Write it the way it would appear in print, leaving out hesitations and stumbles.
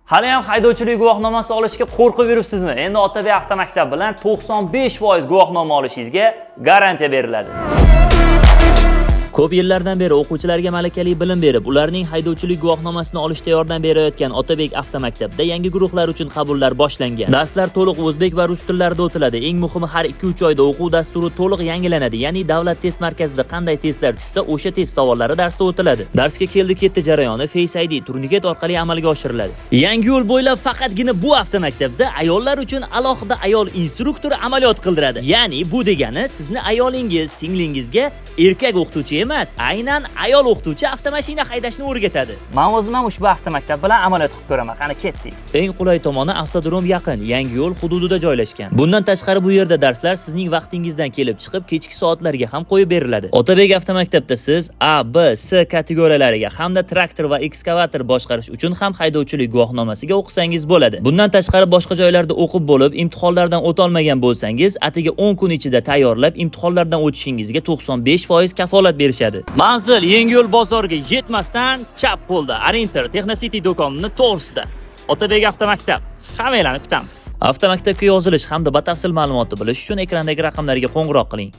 Hali ham haydovchilik guvohnomasi olishga qo'rqib yuribsizmi? Endi Otabek avtomaktab bilan 95% guvohnoma olishingizga garantiya beriladi. Ko'p yillardan beri o'quvchilarga malakali bilim berib, ularning haydovchilik guvohnomasini olishda yordam berayotgan Otabek avtomaktabda yangi guruhlar uchun qabullar boshlangan. Darslar to'liq o'zbek va rus tillarida o'tiladi. Eng muhimi, har 2-3 oyda o'quv dasturi to'liq yangilanadi. Ya'ni davlat test markazida qanday testlar tushsa, o'sha test savollari darsda o'tiladi. Darsga keldi-ketdi jarayoni Face ID turniket orqali amalga oshiriladi. Yangi yo'l bo'ylab faqatgina bu avtomaktabda ayollar uchun alohida ayol instruktor amaliyot qildiradi. Ya'ni bu degani sizni ayolingiz, singlingizga erkak o'qituvchi emas, aynan ayol o'qituvchi avtomashina haydashni o'rgatadi. Men o'zim ham ushbu avtomaktab bilan amaliyot qilib ko'raman. Qani ketdik. Eng qulay tomoni avtodrom yaqin, yangi yo'l hududida joylashgan. Bundan tashqari bu yerda darslar sizning vaqtingizdan kelib chiqib, kechki soatlarga ham qo'yib beriladi. Otabek avtomaktabda siz A, B, C kategoriyalariga hamda traktor va ekskavator boshqarish uchun ham haydovchilik guvohnomasiga o'qisangiz bo'ladi. Bundan tashqari boshqa joylarda o'qib bo'lib, imtihonlardan o'tolmagan bo'lsangiz, atigi 10 kun ichida tayyorlab, imtihonlardan o'tishingizga 95% kafolat berishadi. Manzil Yangiyo'l bozoriga yetmasdan chap qo'lda Arinter Technocity do'konining to'g'risida. Otabek avtomaktab. Hammalarni kutamiz. Avtomaktabga yozilish hamda batafsil ma'lumotni bilish uchun ekrandagi raqamlarga qo'ng'iroq qiling.